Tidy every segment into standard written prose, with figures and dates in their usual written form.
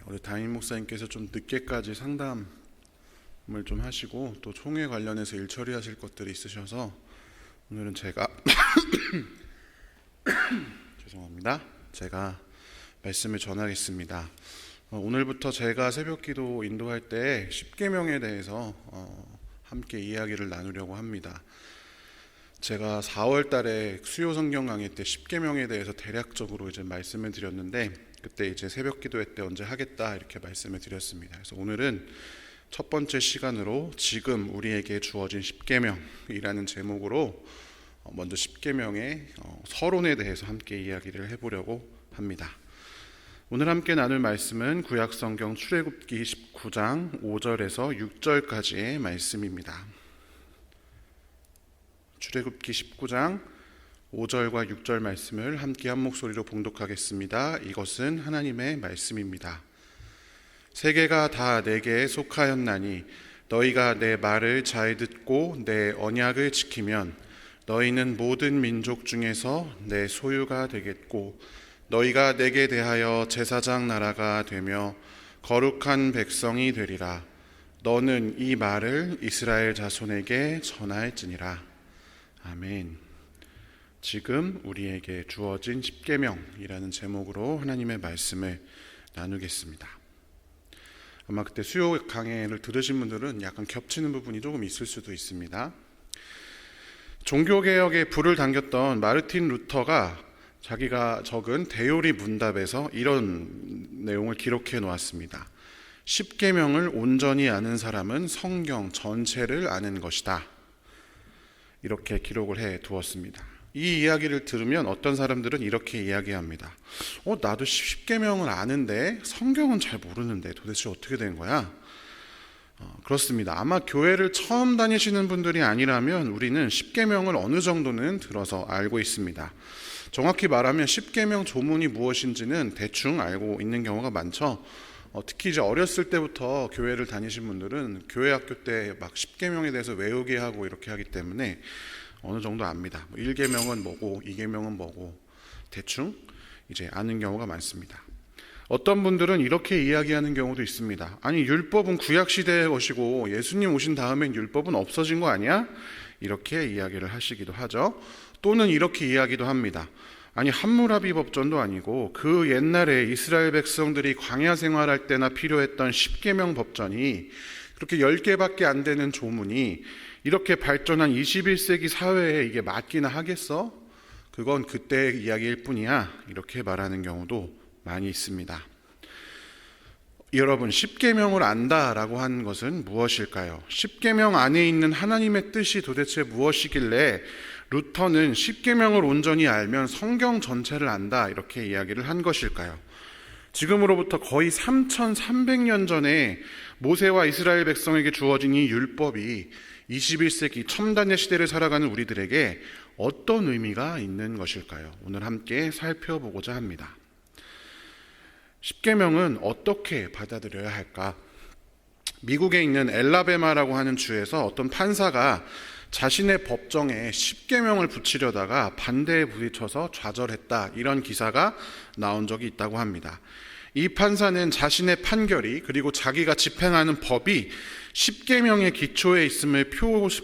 우리 담임 목사님께서 좀 늦게까지 상담을 좀 하시고 또 총회 관련해서 일 처리하실 것들이 있으셔서 오늘은 제가 죄송합니다. 제가 말씀을 전하겠습니다. 오늘부터 제가 새벽기도 인도할 때 십계명에 대해서 함께 이야기를 나누려고 합니다. 제가 4월 달에 수요 성경 강의 때 십계명에 대해서 대략적으로 이제 말씀을 드렸는데 그때 이제 새벽기도회 때 언제 하겠다 이렇게 말씀을 드렸습니다. 그래서 오늘은 첫 번째 시간으로 지금 우리에게 주어진 십계명이라는 제목으로 먼저 십계명의 서론에 대해서 함께 이야기를 해보려고 합니다. 오늘 함께 나눌 말씀은 구약성경 출애굽기 19장 5절에서 6절까지의 말씀입니다. 출애굽기 19장 5절과 6절 말씀을 함께 한 목소리로 봉독하겠습니다. 이것은 하나님의 말씀입니다. 세계가 다 내게 속하였나니 너희가 내 말을 잘 듣고 내 언약을 지키면 너희는 모든 민족 중에서 내 소유가 되겠고 너희가 내게 대하여 제사장 나라가 되며 거룩한 백성이 되리라. 너는 이 말을 이스라엘 자손에게 전할지니라. 아멘. 지금 우리에게 주어진 십계명이라는 제목으로 하나님의 말씀을 나누겠습니다. 아마 그때 수요 강해를 들으신 분들은 약간 겹치는 부분이 조금 있을 수도 있습니다. 종교개혁에 불을 당겼던 마르틴 루터가 자기가 적은 대요리 문답에서 이런 내용을 기록해 놓았습니다. 십계명을 온전히 아는 사람은 성경 전체를 아는 것이다. 이렇게 기록을 해 두었습니다. 이 이야기를 들으면 어떤 사람들은 이렇게 이야기합니다. 나도 십계명을 아는데 성경은 잘 모르는데 도대체 어떻게 된 거야? 그렇습니다. 아마 교회를 처음 다니시는 분들이 아니라면 우리는 십계명을 어느 정도는 들어서 알고 있습니다. 정확히 말하면 십계명 조문이 무엇인지는 대충 알고 있는 경우가 많죠. 특히 이제 어렸을 때부터 교회를 다니신 분들은 교회 학교 때 막 십계명에 대해서 외우게 하고 이렇게 하기 때문에 어느 정도 압니다. 1계명은 뭐고 2계명은 뭐고 대충 이제 아는 경우가 많습니다. 어떤 분들은 이렇게 이야기하는 경우도 있습니다. 아니 율법은 구약 시대의 것이고 예수님 오신 다음엔 율법은 없어진 거 아니야? 이렇게 이야기를 하시기도 하죠. 또는 이렇게 이야기도 합니다. 아니 함무라비 법전도 아니고 그 옛날에 이스라엘 백성들이 광야 생활할 때나 필요했던 십계명 법전이 그렇게 10개밖에 안 되는 조문이 이렇게 발전한 21세기 사회에 이게 맞기나 하겠어? 그건 그때의 이야기일 뿐이야. 이렇게 말하는 경우도 많이 있습니다. 여러분, 십계명을 안다라고 한 것은 무엇일까요? 십계명 안에 있는 하나님의 뜻이 도대체 무엇이길래 루터는 십계명을 온전히 알면 성경 전체를 안다 이렇게 이야기를 한 것일까요? 지금으로부터 거의 3300년 전에 모세와 이스라엘 백성에게 주어진 이 율법이 21세기 첨단의 시대를 살아가는 우리들에게 어떤 의미가 있는 것일까요? 오늘 함께 살펴보고자 합니다. 십계명은 어떻게 받아들여야 할까? 미국에 있는 엘라베마라고 하는 주에서 어떤 판사가 자신의 법정에 십계명을 붙이려다가 반대에 부딪혀서 좌절했다 이런 기사가 나온 적이 있다고 합니다. 이 판사는 자신의 판결이 그리고 자기가 집행하는 법이 십계명의 기초에 있음을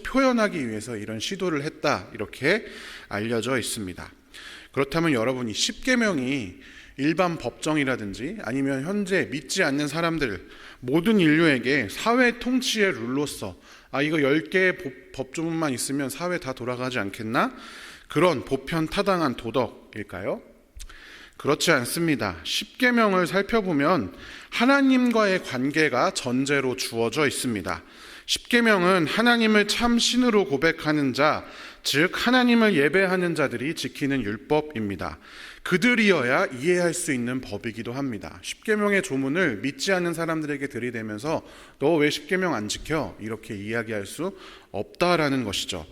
표현하기 위해서 이런 시도를 했다 이렇게 알려져 있습니다. 그렇다면 여러분이 십계명이 일반 법정이라든지 아니면 현재 믿지 않는 사람들 모든 인류에게 사회 통치의 룰로서 이거 10개의 법조문만 있으면 사회 다 돌아가지 않겠나? 그런 보편타당한 도덕일까요? 그렇지 않습니다. 십계명을 살펴보면 하나님과의 관계가 전제로 주어져 있습니다. 십계명은 하나님을 참 신으로 고백하는 자, 즉 하나님을 예배하는 자들이 지키는 율법입니다. 그들이어야 이해할 수 있는 법이기도 합니다. 십계명의 조문을 믿지 않는 사람들에게 들이대면서 너 왜 십계명 안 지켜? 이렇게 이야기할 수 없다라는 것이죠.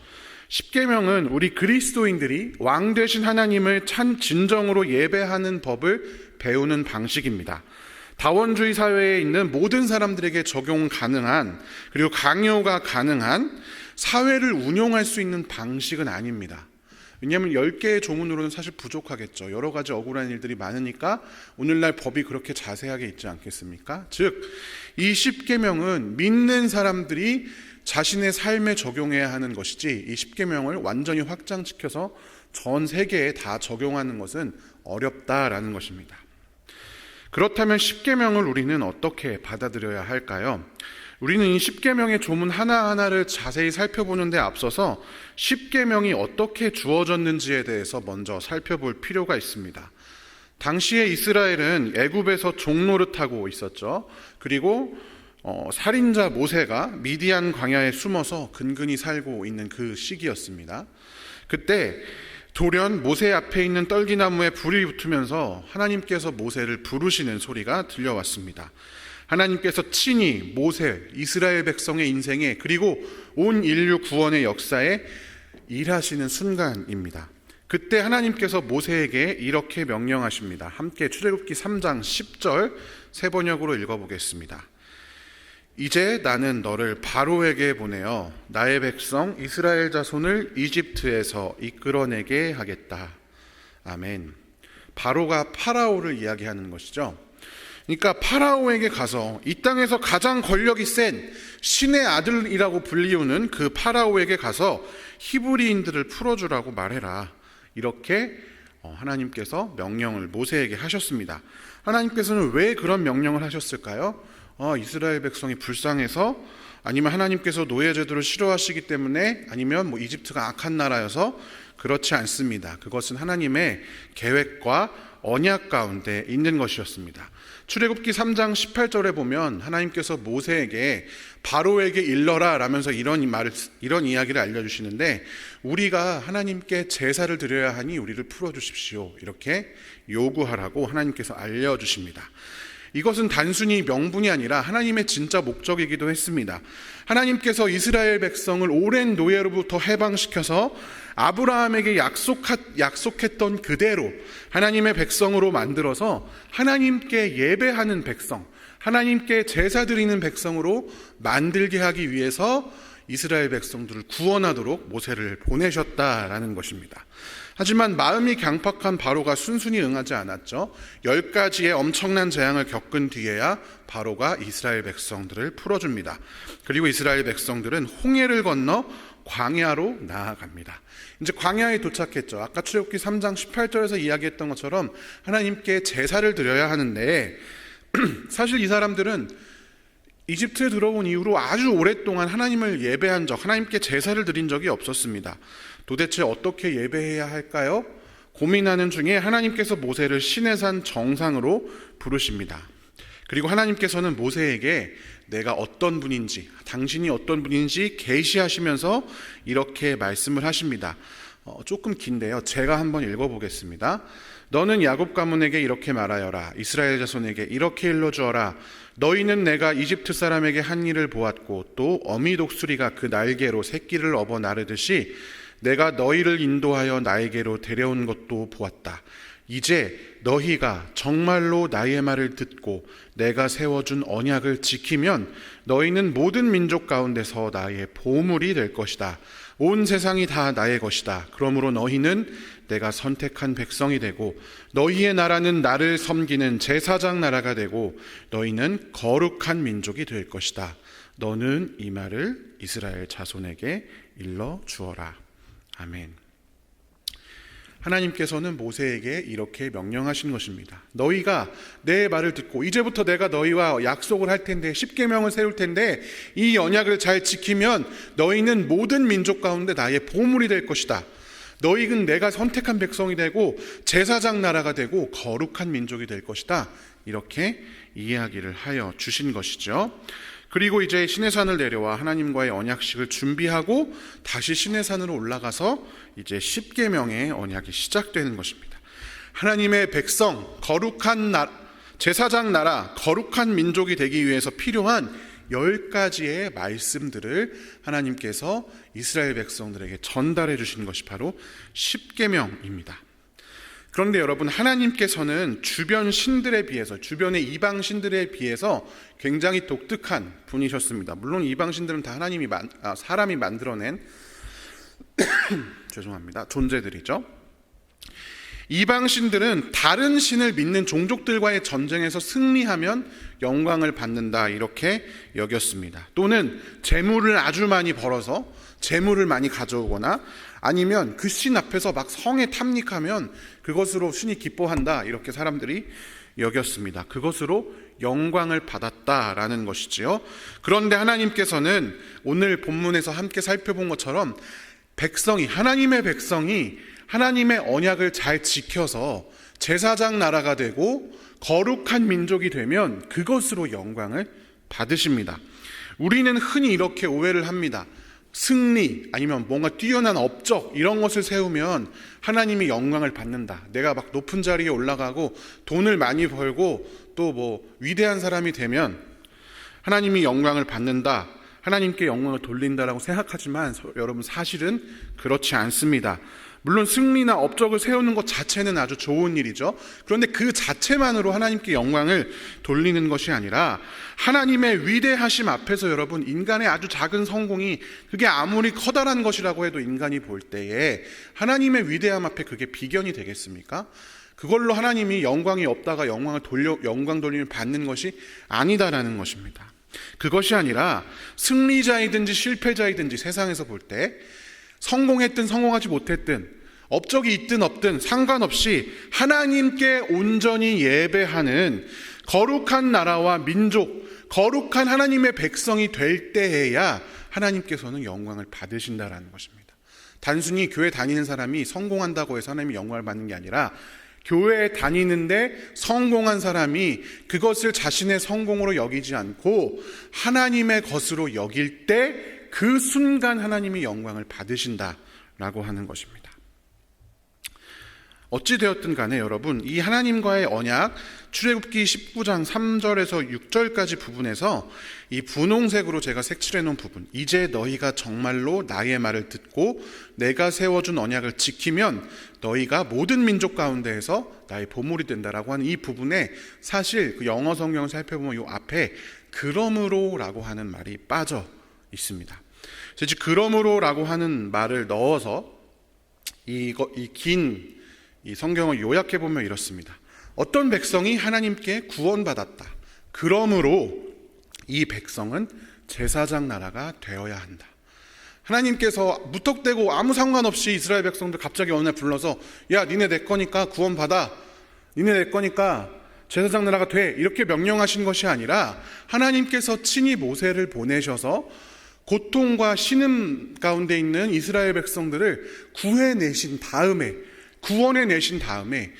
십계명은 우리 그리스도인들이 왕 되신 하나님을 참 진정으로 예배하는 법을 배우는 방식입니다. 다원주의 사회에 있는 모든 사람들에게 적용 가능한 그리고 강요가 가능한 사회를 운용할 수 있는 방식은 아닙니다. 왜냐하면 10개의 조문으로는 사실 부족하겠죠. 여러 가지 억울한 일들이 많으니까 오늘날 법이 그렇게 자세하게 있지 않겠습니까? 즉, 이 10계명은 믿는 사람들이 자신의 삶에 적용해야 하는 것이지, 이 10계명을 완전히 확장시켜서 전 세계에 다 적용하는 것은 어렵다라는 것입니다. 그렇다면 10계명을 우리는 어떻게 받아들여야 할까요? 우리는 이 10계명의 조문 하나하나를 자세히 살펴보는 데 앞서서 10계명이 어떻게 주어졌는지에 대해서 먼저 살펴볼 필요가 있습니다. 당시에 이스라엘은 애굽에서 종노릇하고 있었죠. 그리고 살인자 모세가 미디안 광야에 숨어서 근근히 살고 있는 그 시기였습니다. 그때 돌연 모세 앞에 있는 떨기나무에 불이 붙으면서 하나님께서 모세를 부르시는 소리가 들려왔습니다. 하나님께서 친히 모세, 이스라엘 백성의 인생에, 그리고 온 인류 구원의 역사에 일하시는 순간입니다. 그때 하나님께서 모세에게 이렇게 명령하십니다. 함께 출애굽기 3장 10절 새 번역으로 읽어보겠습니다. 이제 나는 너를 바로에게 보내어 나의 백성 이스라엘 자손을 이집트에서 이끌어내게 하겠다. 아멘. 바로가 파라오를 이야기하는 것이죠. 그러니까 파라오에게 가서 이 땅에서 가장 권력이 센 신의 아들이라고 불리우는 그 파라오에게 가서 히브리인들을 풀어주라고 말해라. 이렇게 하나님께서 명령을 모세에게 하셨습니다. 하나님께서는 왜 그런 명령을 하셨을까요? 이스라엘 백성이 불쌍해서, 아니면 하나님께서 노예제도를 싫어하시기 때문에, 아니면 이집트가 악한 나라여서? 그렇지 않습니다. 그것은 하나님의 계획과 언약 가운데 있는 것이었습니다. 출애굽기 3장 18절에 보면 하나님께서 모세에게 바로에게 일러라 라면서 이런 이야기를 알려주시는데, 우리가 하나님께 제사를 드려야 하니 우리를 풀어주십시오, 이렇게 요구하라고 하나님께서 알려주십니다. 이것은 단순히 명분이 아니라 하나님의 진짜 목적이기도 했습니다. 하나님께서 이스라엘 백성을 오랜 노예로부터 해방시켜서 아브라함에게 약속했던 그대로 하나님의 백성으로 만들어서 하나님께 예배하는 백성, 하나님께 제사 드리는 백성으로 만들게 하기 위해서 이스라엘 백성들을 구원하도록 모세를 보내셨다라는 것입니다. 하지만 마음이 강팍한 바로가 순순히 응하지 않았죠. 10가지의 엄청난 재앙을 겪은 뒤에야 바로가 이스라엘 백성들을 풀어줍니다. 그리고 이스라엘 백성들은 홍해를 건너 광야로 나아갑니다. 이제 광야에 도착했죠. 아까 출애굽기 3장 18절에서 이야기했던 것처럼 하나님께 제사를 드려야 하는데, 사실 이 사람들은 이집트에 들어온 이후로 아주 오랫동안 하나님을 예배한 적, 하나님께 제사를 드린 적이 없었습니다. 도대체 어떻게 예배해야 할까요? 고민하는 중에 하나님께서 모세를 시내산 정상으로 부르십니다. 그리고 하나님께서는 모세에게 내가 어떤 분인지, 당신이 어떤 분인지 계시하시면서 이렇게 말씀을 하십니다. 조금 긴데요. 제가 한번 읽어보겠습니다. 너는 야곱 가문에게 이렇게 말하여라. 이스라엘 자손에게 이렇게 일러주어라. 너희는 내가 이집트 사람에게 한 일을 보았고 또 어미 독수리가 그 날개로 새끼를 업어 나르듯이 내가 너희를 인도하여 나에게로 데려온 것도 보았다. 이제 너희가 정말로 나의 말을 듣고 내가 세워준 언약을 지키면 너희는 모든 민족 가운데서 나의 보물이 될 것이다. 온 세상이 다 나의 것이다. 그러므로 너희는 내가 선택한 백성이 되고 너희의 나라는 나를 섬기는 제사장 나라가 되고 너희는 거룩한 민족이 될 것이다. 너는 이 말을 이스라엘 자손에게 일러 주어라. 아멘. 하나님께서는 모세에게 이렇게 명령하신 것입니다. 너희가 내 말을 듣고 이제부터 내가 너희와 약속을 할 텐데, 십계명을 세울 텐데, 이 언약을 잘 지키면 너희는 모든 민족 가운데 나의 보물이 될 것이다. 너희는 내가 선택한 백성이 되고 제사장 나라가 되고 거룩한 민족이 될 것이다. 이렇게 이야기를 하여 주신 것이죠. 그리고 이제 시내산을 내려와 하나님과의 언약식을 준비하고 다시 시내산으로 올라가서 이제 십계명의 언약이 시작되는 것입니다. 하나님의 백성, 거룩한 제사장 나라, 거룩한 민족이 되기 위해서 필요한 10가지의 말씀들을 하나님께서 이스라엘 백성들에게 전달해 주신 것이 바로 십계명입니다. 그런데 여러분, 하나님께서는 주변 신들에 비해서, 주변의 이방 신들에 비해서 굉장히 독특한 분이셨습니다. 물론 이방 신들은 다 사람이 만들어낸 죄송합니다. 존재들이죠. 이방신들은 다른 신을 믿는 종족들과의 전쟁에서 승리하면 영광을 받는다, 이렇게 여겼습니다. 또는 재물을 아주 많이 벌어서 재물을 많이 가져오거나 아니면 그 신 앞에서 막 성에 탐닉하면 그것으로 신이 기뻐한다, 이렇게 사람들이 여겼습니다. 그것으로 영광을 받았다라는 것이지요. 그런데 하나님께서는 오늘 본문에서 함께 살펴본 것처럼 하나님의 백성이 하나님의 언약을 잘 지켜서 제사장 나라가 되고 거룩한 민족이 되면 그것으로 영광을 받으십니다. 우리는 흔히 이렇게 오해를 합니다. 승리 아니면 뭔가 뛰어난 업적 이런 것을 세우면 하나님이 영광을 받는다. 내가 막 높은 자리에 올라가고 돈을 많이 벌고 또 뭐 위대한 사람이 되면 하나님이 영광을 받는다, 하나님께 영광을 돌린다라고 생각하지만 여러분, 사실은 그렇지 않습니다. 물론 승리나 업적을 세우는 것 자체는 아주 좋은 일이죠. 그런데 그 자체만으로 하나님께 영광을 돌리는 것이 아니라 하나님의 위대하심 앞에서 여러분, 인간의 아주 작은 성공이 그게 아무리 커다란 것이라고 해도 인간이 볼 때에 하나님의 위대함 앞에 그게 비견이 되겠습니까? 그걸로 하나님이 영광이 없다가 영광 돌림을 받는 것이 아니다라는 것입니다. 그것이 아니라 승리자이든지 실패자이든지 세상에서 볼 때 성공했든 성공하지 못했든 업적이 있든 없든 상관없이 하나님께 온전히 예배하는 거룩한 나라와 민족, 거룩한 하나님의 백성이 될 때에야 하나님께서는 영광을 받으신다라는 것입니다. 단순히 교회 다니는 사람이 성공한다고 해서 하나님이 영광을 받는 게 아니라 교회에 다니는데 성공한 사람이 그것을 자신의 성공으로 여기지 않고 하나님의 것으로 여길 때 그 순간 하나님이 영광을 받으신다라고 하는 것입니다. 어찌 되었든 간에 여러분, 이 하나님과의 언약, 출애굽기 19장 3절에서 6절까지 부분에서 이 분홍색으로 제가 색칠해 놓은 부분, 이제 너희가 정말로 나의 말을 듣고 내가 세워준 언약을 지키면 너희가 모든 민족 가운데에서 나의 보물이 된다라고 하는 이 부분에 사실 그 영어 성경을 살펴보면 이 앞에 그러므로라고 하는 말이 빠져 있습니다. 그래서 그러므로라고 하는 말을 넣어서 이 성경을 요약해 보면 이렇습니다. 어떤 백성이 하나님께 구원받았다. 그러므로 이 백성은 제사장 나라가 되어야 한다. 하나님께서 무턱대고 아무 상관없이 이스라엘 백성들 갑자기 어느 날 불러서 야, 니네 내 거니까 구원받아, 니네 내 거니까 제사장 나라가 돼, 이렇게 명령하신 것이 아니라 하나님께서 친히 모세를 보내셔서 고통과 신음 가운데 있는 이스라엘 백성들을 구원해내신 다음에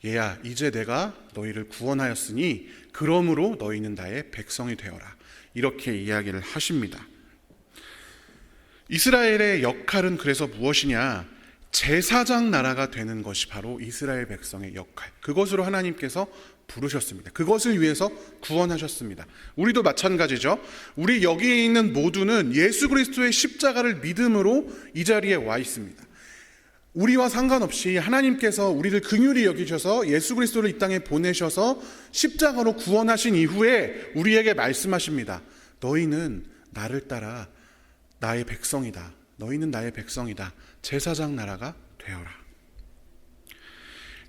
얘야, 이제 내가 너희를 구원하였으니 그러므로 너희는 나의 백성이 되어라, 이렇게 이야기를 하십니다. 이스라엘의 역할은 그래서 무엇이냐? 제사장 나라가 되는 것이 바로 이스라엘 백성의 역할, 그것으로 하나님께서 부르셨습니다. 그것을 위해서 구원하셨습니다. 우리도 마찬가지죠. 우리 여기에 있는 모두는 예수 그리스도의 십자가를 믿음으로 이 자리에 와 있습니다. 우리와 상관없이 하나님께서 우리를 긍휼히 여기셔서 예수 그리스도를 이 땅에 보내셔서 십자가로 구원하신 이후에 우리에게 말씀하십니다. 너희는 나를 따라 나의 백성이다. 너희는 나의 백성이다. 제사장 나라가 되어라.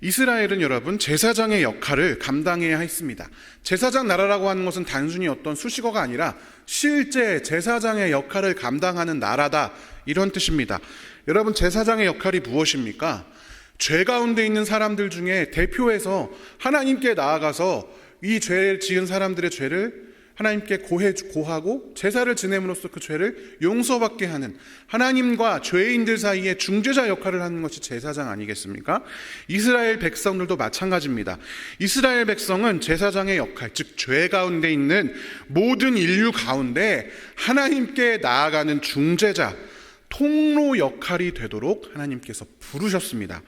이스라엘은 여러분, 제사장의 역할을 감당해야 했습니다. 제사장 나라라고 하는 것은 단순히 어떤 수식어가 아니라 실제 제사장의 역할을 감당하는 나라다, 이런 뜻입니다. 여러분, 제사장의 역할이 무엇입니까? 죄 가운데 있는 사람들 중에 대표해서 하나님께 나아가서 이 죄를 지은 사람들의 죄를 하나님께 고하고 제사를 지냄으로써 그 죄를 용서받게 하는, 하나님과 죄인들 사이에 중재자 역할을 하는 것이 제사장 아니겠습니까? 이스라엘 백성들도 마찬가지입니다. 이스라엘 백성은 제사장의 역할, 즉 죄 가운데 있는 모든 인류 가운데 하나님께 나아가는 중재자, 통로 역할이 되도록 하나님께서 부르셨습니다.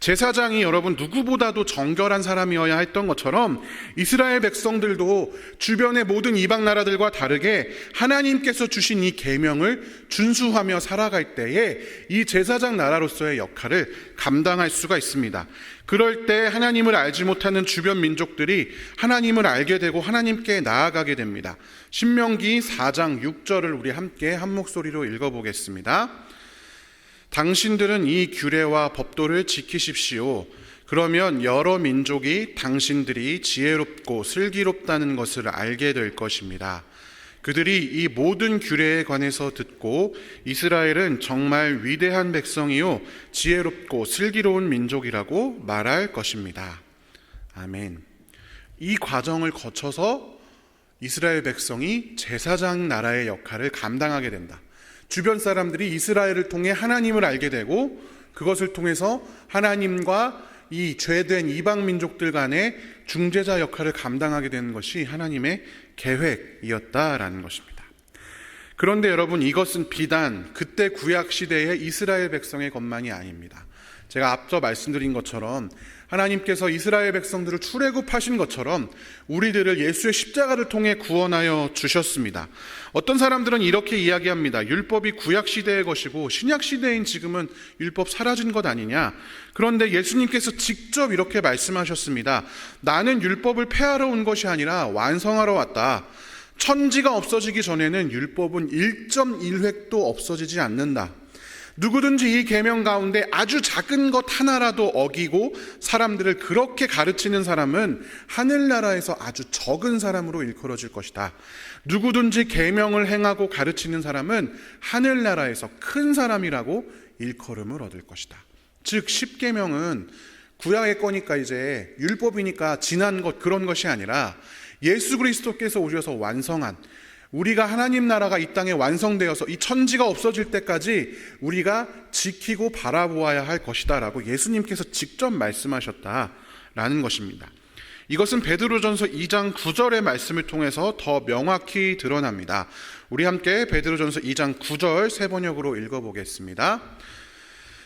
제사장이 여러분 누구보다도 정결한 사람이어야 했던 것처럼 이스라엘 백성들도 주변의 모든 이방 나라들과 다르게 하나님께서 주신 이 계명을 준수하며 살아갈 때에 이 제사장 나라로서의 역할을 감당할 수가 있습니다. 그럴 때 하나님을 알지 못하는 주변 민족들이 하나님을 알게 되고 하나님께 나아가게 됩니다. 신명기 4장 6절을 우리 함께 한 목소리로 읽어보겠습니다. 당신들은 이 규례와 법도를 지키십시오. 그러면 여러 민족이 당신들이 지혜롭고 슬기롭다는 것을 알게 될 것입니다. 그들이 이 모든 규례에 관해서 듣고 이스라엘은 정말 위대한 백성이요 지혜롭고 슬기로운 민족이라고 말할 것입니다. 아멘. 이 과정을 거쳐서 이스라엘 백성이 제사장 나라의 역할을 감당하게 된다. 주변 사람들이 이스라엘을 통해 하나님을 알게 되고 그것을 통해서 하나님과 이 죄된 이방 민족들 간의 중재자 역할을 감당하게 되는 것이 하나님의 계획이었다라는 것입니다. 그런데 여러분, 이것은 비단 그때 구약 시대의 이스라엘 백성의 것만이 아닙니다. 제가 앞서 말씀드린 것처럼 하나님께서 이스라엘 백성들을 출애굽하신 것처럼 우리들을 예수의 십자가를 통해 구원하여 주셨습니다. 어떤 사람들은 이렇게 이야기합니다. 율법이 구약 시대의 것이고 신약 시대인 지금은 율법 사라진 것 아니냐. 그런데 예수님께서 직접 이렇게 말씀하셨습니다. 나는 율법을 폐하러 온 것이 아니라 완성하러 왔다. 천지가 없어지기 전에는 율법은 1.1획도 없어지지 않는다. 누구든지 이 계명 가운데 아주 작은 것 하나라도 어기고 사람들을 그렇게 가르치는 사람은 하늘나라에서 아주 적은 사람으로 일컬어질 것이다. 누구든지 계명을 행하고 가르치는 사람은 하늘나라에서 큰 사람이라고 일컬음을 얻을 것이다. 즉 10계명은 구약의 거니까 이제 율법이니까 지난 것 그런 것이 아니라 예수 그리스도께서 오셔서 완성한, 우리가 하나님 나라가 이 땅에 완성되어서 이 천지가 없어질 때까지 우리가 지키고 바라보아야 할 것이다 라고 예수님께서 직접 말씀하셨다라는 것입니다. 이것은 베드로전서 2장 9절의 말씀을 통해서 더 명확히 드러납니다. 우리 함께 베드로전서 2장 9절 세 번역으로 읽어보겠습니다.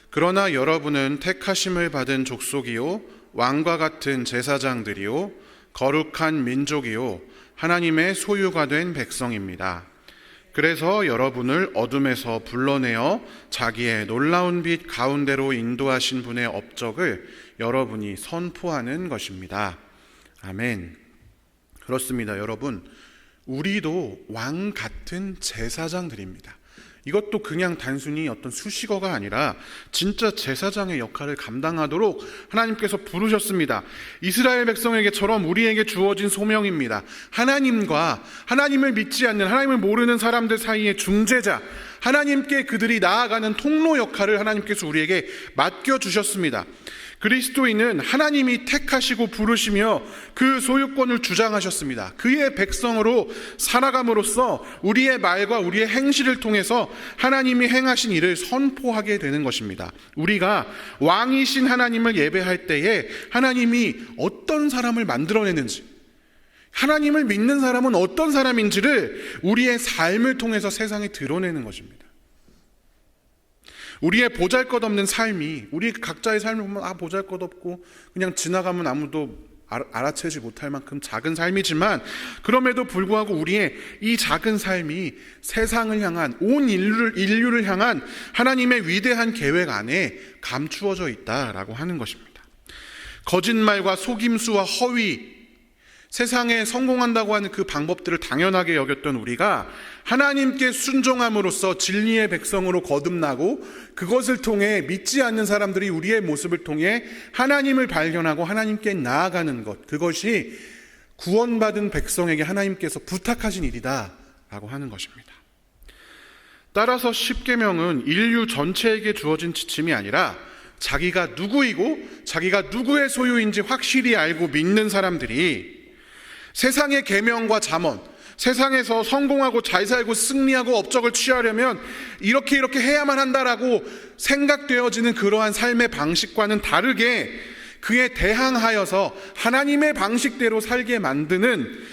그러나 여러분은 택하심을 받은 족속이요 왕과 같은 제사장들이요 거룩한 민족이요 하나님의 소유가 된 백성입니다. 그래서 여러분을 어둠에서 불러내어 자기의 놀라운 빛 가운데로 인도하신 분의 업적을 여러분이 선포하는 것입니다. 아멘. 그렇습니다. 여러분, 우리도 왕 같은 제사장들입니다. 이것도 그냥 단순히 어떤 수식어가 아니라 진짜 제사장의 역할을 감당하도록 하나님께서 부르셨습니다. 이스라엘 백성에게처럼 우리에게 주어진 소명입니다. 하나님과 하나님을 믿지 않는, 하나님을 모르는 사람들 사이의 중재자, 하나님께 그들이 나아가는 통로 역할을 하나님께서 우리에게 맡겨주셨습니다. 그리스도인은 하나님이 택하시고 부르시며 그 소유권을 주장하셨습니다. 그의 백성으로 살아감으로써 우리의 말과 우리의 행실을 통해서 하나님이 행하신 일을 선포하게 되는 것입니다. 우리가 왕이신 하나님을 예배할 때에 하나님이 어떤 사람을 만들어내는지, 하나님을 믿는 사람은 어떤 사람인지를 우리의 삶을 통해서 세상에 드러내는 것입니다. 우리의 보잘것없는 삶이, 우리 각자의 삶을 보면 보잘것없고 그냥 지나가면 아무도 알아채지 못할 만큼 작은 삶이지만, 그럼에도 불구하고 우리의 이 작은 삶이 세상을 향한, 온 인류를 향한 하나님의 위대한 계획 안에 감추어져 있다라고 하는 것입니다. 거짓말과 속임수와 허위, 세상에 성공한다고 하는 그 방법들을 당연하게 여겼던 우리가 하나님께 순종함으로써 진리의 백성으로 거듭나고, 그것을 통해 믿지 않는 사람들이 우리의 모습을 통해 하나님을 발견하고 하나님께 나아가는 것, 그것이 구원받은 백성에게 하나님께서 부탁하신 일이다 라고 하는 것입니다. 따라서 십계명은 인류 전체에게 주어진 지침이 아니라 자기가 누구이고 자기가 누구의 소유인지 확실히 알고 믿는 사람들이 세상의 계명과 잠언, 세상에서 성공하고 잘 살고 승리하고 업적을 취하려면 이렇게 해야만 한다라고 생각되어지는 그러한 삶의 방식과는 다르게 그에 대항하여서 하나님의 방식대로 살게 만드는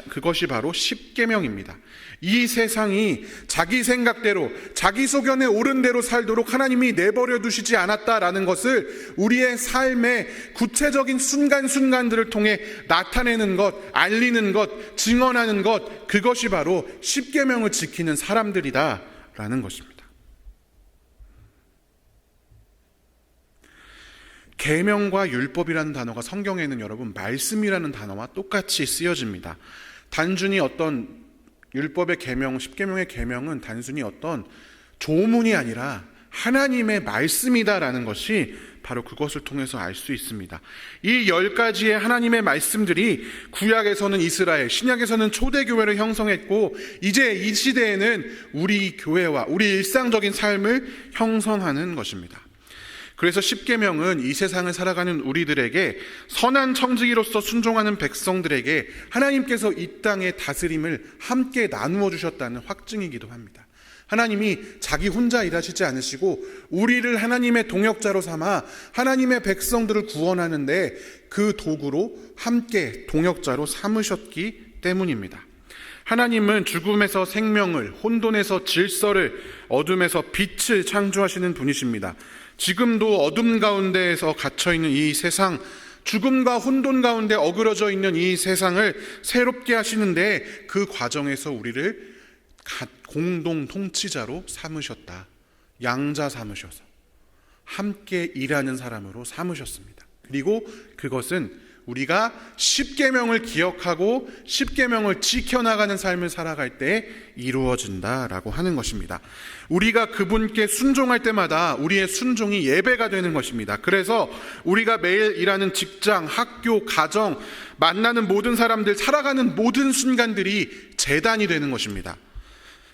그것이 바로 십계명입니다. 이 세상이 자기 생각대로, 자기 소견에 옳은 대로 살도록 하나님이 내버려 두시지 않았다라는 것을 우리의 삶의 구체적인 순간순간들을 통해 나타내는 것, 알리는 것, 증언하는 것, 그것이 바로 십계명을 지키는 사람들이다라는 것입니다. 계명과 율법이라는 단어가 성경에는 여러분 말씀이라는 단어와 똑같이 쓰여집니다. 단순히 어떤 율법의 계명, 십계명의 계명은 단순히 어떤 조문이 아니라 하나님의 말씀이다라는 것이 바로 그것을 통해서 알 수 있습니다. 이 10가지의 하나님의 말씀들이 구약에서는 이스라엘, 신약에서는 초대교회를 형성했고 이제 이 시대에는 우리 교회와 우리 일상적인 삶을 형성하는 것입니다. 그래서 십계명은 이 세상을 살아가는 우리들에게, 선한 청지기로서 순종하는 백성들에게 하나님께서 이 땅의 다스림을 함께 나누어 주셨다는 확증이기도 합니다. 하나님이 자기 혼자 일하시지 않으시고 우리를 하나님의 동역자로 삼아 하나님의 백성들을 구원하는데 그 도구로 함께 동역자로 삼으셨기 때문입니다. 하나님은 죽음에서 생명을, 혼돈에서 질서를, 어둠에서 빛을 창조하시는 분이십니다. 지금도 어둠 가운데에서 갇혀있는 이 세상, 죽음과 혼돈 가운데 어그러져 있는 이 세상을 새롭게 하시는데 그 과정에서 우리를 공동 통치자로 삼으셨다. 양자 삼으셔서 함께 일하는 사람으로 삼으셨습니다. 그리고 그것은 우리가 십계명을 기억하고 십계명을 지켜나가는 삶을 살아갈 때 이루어진다라고 하는 것입니다. 우리가 그분께 순종할 때마다 우리의 순종이 예배가 되는 것입니다. 그래서 우리가 매일 일하는 직장, 학교, 가정, 만나는 모든 사람들, 살아가는 모든 순간들이 제단이 되는 것입니다.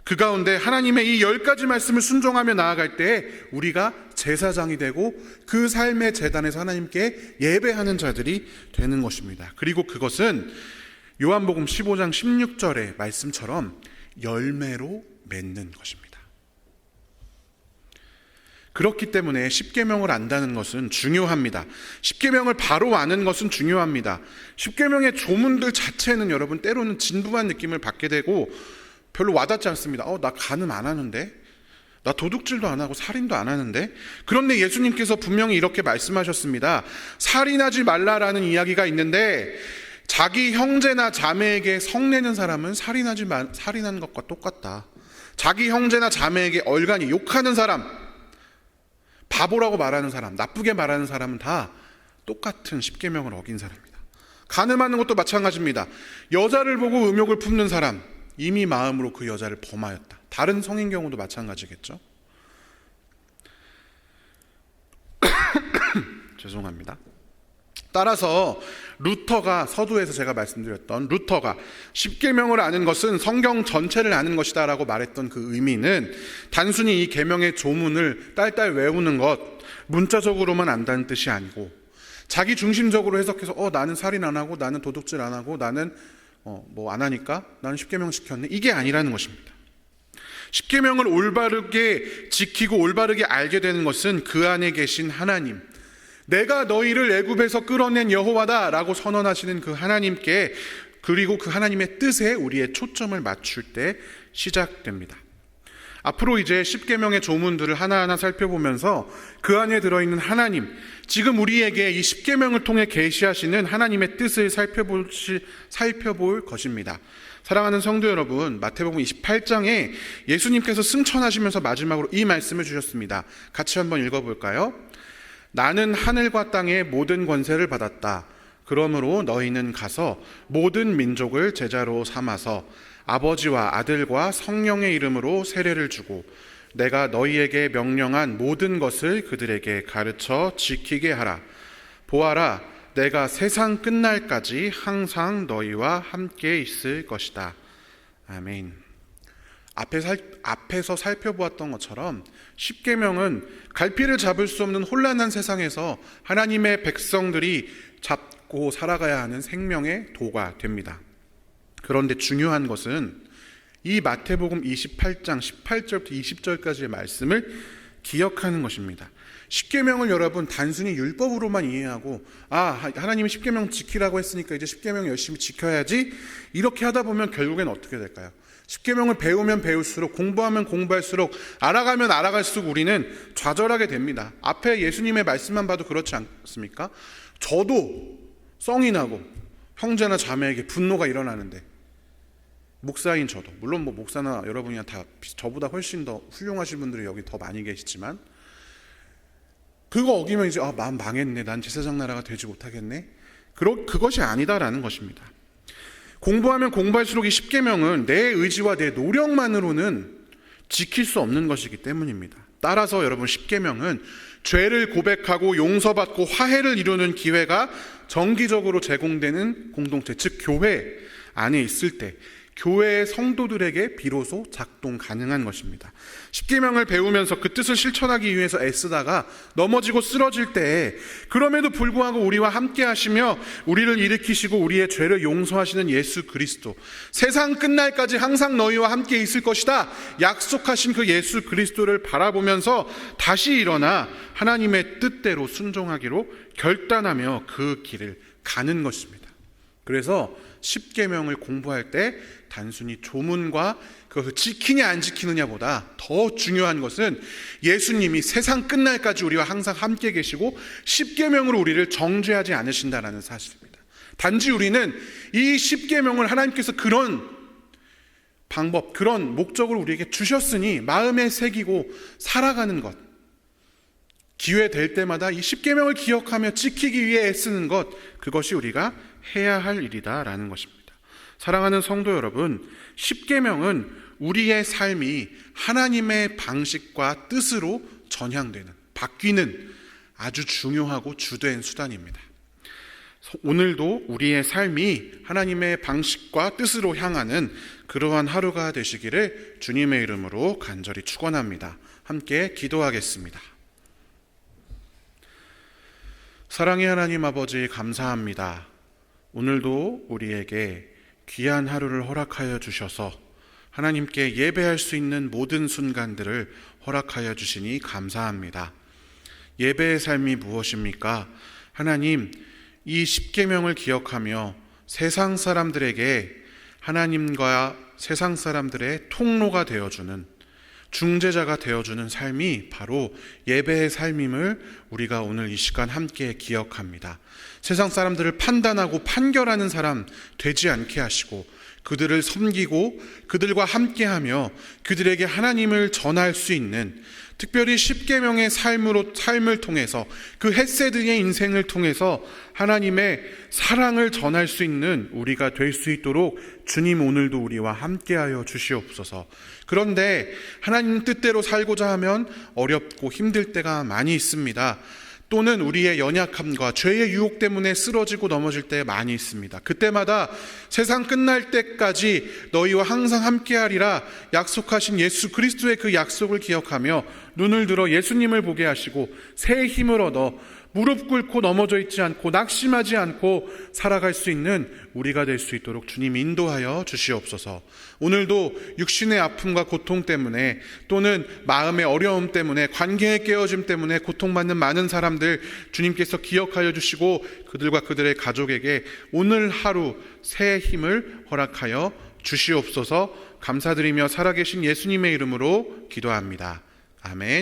그 가운데 하나님의 이 10가지 말씀을 순종하며 나아갈 때 우리가 제사장이 되고 그 삶의 제단에서 하나님께 예배하는 자들이 되는 것입니다. 그리고 그것은 요한복음 15장 16절의 말씀처럼 열매로 맺는 것입니다. 그렇기 때문에 십계명을 안다는 것은 중요합니다. 십계명을 바로 아는 것은 중요합니다. 십계명의 조문들 자체는 여러분 때로는 진부한 느낌을 받게 되고 별로 와닿지 않습니다. 나 간음 안 하는데, 나 도둑질도 안 하고 살인도 안 하는데. 그런데 예수님께서 분명히 이렇게 말씀하셨습니다. 살인하지 말라라는 이야기가 있는데 자기 형제나 자매에게 성내는 사람은 살인한 것과 똑같다. 자기 형제나 자매에게 얼간히 욕하는 사람, 바보라고 말하는 사람, 나쁘게 말하는 사람은 다 똑같은 십계명을 어긴 사람입니다. 간음하는 것도 마찬가지입니다. 여자를 보고 음욕을 품는 사람, 이미 마음으로 그 여자를 범하였다. 다른 성인 경우도 마찬가지겠죠. 죄송합니다. 따라서 루터가, 서두에서 제가 말씀드렸던 루터가 십계명을 아는 것은 성경 전체를 아는 것이다 라고 말했던 그 의미는 단순히 이 계명의 조문을 딸딸 외우는 것, 문자적으로만 안다는 뜻이 아니고 자기 중심적으로 해석해서 나는 살인 안 하고 나는 도둑질 안 하고 나는 안 하니까 나는 십계명 지켰네, 이게 아니라는 것입니다. 십계명을 올바르게 지키고 올바르게 알게 되는 것은 그 안에 계신 하나님, 내가 너희를 애굽에서 끌어낸 여호와다 라고 선언하시는 그 하나님께, 그리고 그 하나님의 뜻에 우리의 초점을 맞출 때 시작됩니다. 앞으로 이제 십계명의 조문들을 하나하나 살펴보면서 그 안에 들어있는 하나님, 지금 우리에게 이 십계명을 통해 계시하시는 하나님의 뜻을 살펴볼 것입니다. 사랑하는 성도 여러분, 마태복음 28장에 예수님께서 승천하시면서 마지막으로 이 말씀을 주셨습니다. 같이 한번 읽어볼까요? 나는 하늘과 땅의 모든 권세를 받았다. 그러므로 너희는 가서 모든 민족을 제자로 삼아서 아버지와 아들과 성령의 이름으로 세례를 주고 내가 너희에게 명령한 모든 것을 그들에게 가르쳐 지키게 하라. 보아라, 내가 세상 끝날까지 항상 너희와 함께 있을 것이다. 아멘. 앞에서 살펴보았던 것처럼 십계명은 갈피를 잡을 수 없는 혼란한 세상에서 하나님의 백성들이 잡고 살아가야 하는 생명의 도가 됩니다. 그런데 중요한 것은 이 마태복음 28장 18절부터 20절까지의 말씀을 기억하는 것입니다. 십계명을 여러분 단순히 율법으로만 이해하고 하나님이 십계명 지키라고 했으니까 이제 십계명 열심히 지켜야지, 이렇게 하다 보면 결국엔 어떻게 될까요? 십계명을 배우면 배울수록, 공부하면 공부할수록, 알아가면 알아갈수록 우리는 좌절하게 됩니다. 앞에 예수님의 말씀만 봐도 그렇지 않습니까? 저도 성이 나고 형제나 자매에게 분노가 일어나는데, 목사인 저도, 물론 목사나 여러분이 다 저보다 훨씬 더 훌륭하신 분들이 여기 더 많이 계시지만, 그거 어기면 이제 마음 망했네, 난 제사장 나라가 되지 못하겠네, 그것이 아니다라는 것입니다. 공부하면 공부할수록 이 십계명은 내 의지와 내 노력만으로는 지킬 수 없는 것이기 때문입니다. 따라서 여러분, 십계명은 죄를 고백하고 용서받고 화해를 이루는 기회가 정기적으로 제공되는 공동체, 즉 교회 안에 있을 때 교회의 성도들에게 비로소 작동 가능한 것입니다. 십계명을 배우면서 그 뜻을 실천하기 위해서 애쓰다가 넘어지고 쓰러질 때 그럼에도 불구하고 우리와 함께 하시며 우리를 일으키시고 우리의 죄를 용서하시는 예수 그리스도, 세상 끝날까지 항상 너희와 함께 있을 것이다 약속하신 그 예수 그리스도를 바라보면서 다시 일어나 하나님의 뜻대로 순종하기로 결단하며 그 길을 가는 것입니다. 그래서 십계명을 공부할 때 단순히 조문과 그것을 지키냐 안 지키느냐보다 더 중요한 것은 예수님이 세상 끝날까지 우리와 항상 함께 계시고 십계명으로 우리를 정죄하지 않으신다라는 사실입니다. 단지 우리는 이 십계명을 하나님께서 그런 방법, 그런 목적을 우리에게 주셨으니 마음에 새기고 살아가는 것, 기회 될 때마다 이 십계명을 기억하며 지키기 위해 애쓰는 것, 그것이 우리가 해야 할 일이다라는 것입니다. 사랑하는 성도 여러분, 십계명은 우리의 삶이 하나님의 방식과 뜻으로 전향되는, 바뀌는 아주 중요하고 주된 수단입니다. 오늘도 우리의 삶이 하나님의 방식과 뜻으로 향하는 그러한 하루가 되시기를 주님의 이름으로 간절히 축원합니다. 함께 기도하겠습니다. 사랑의 하나님 아버지, 감사합니다. 오늘도 우리에게 귀한 하루를 허락하여 주셔서 하나님께 예배할 수 있는 모든 순간들을 허락하여 주시니 감사합니다. 예배의 삶이 무엇입니까? 하나님, 이 십계명을 기억하며 세상 사람들에게 하나님과 세상 사람들의 통로가 되어주는, 중재자가 되어주는 삶이 바로 예배의 삶임을 우리가 오늘 이 시간 함께 기억합니다. 세상 사람들을 판단하고 판결하는 사람 되지 않게 하시고 그들을 섬기고 그들과 함께하며 그들에게 하나님을 전할 수 있는, 특별히 십계명의 삶을 통해서 그 헷세드의 인생을 통해서 하나님의 사랑을 전할 수 있는 우리가 될 수 있도록 주님 오늘도 우리와 함께하여 주시옵소서. 그런데 하나님 뜻대로 살고자 하면 어렵고 힘들 때가 많이 있습니다. 또는 우리의 연약함과 죄의 유혹 때문에 쓰러지고 넘어질 때 많이 있습니다. 그때마다 세상 끝날 때까지 너희와 항상 함께하리라 약속하신 예수 그리스도의 그 약속을 기억하며 눈을 들어 예수님을 보게 하시고 새 힘을 얻어 무릎 꿇고 넘어져 있지 않고 낙심하지 않고 살아갈 수 있는 우리가 될 수 있도록 주님 인도하여 주시옵소서. 오늘도 육신의 아픔과 고통 때문에 또는 마음의 어려움 때문에 관계의 깨어짐 때문에 고통받는 많은 사람들 주님께서 기억하여 주시고 그들과 그들의 가족에게 오늘 하루 새 힘을 허락하여 주시옵소서. 감사드리며 살아계신 예수님의 이름으로 기도합니다. 아멘.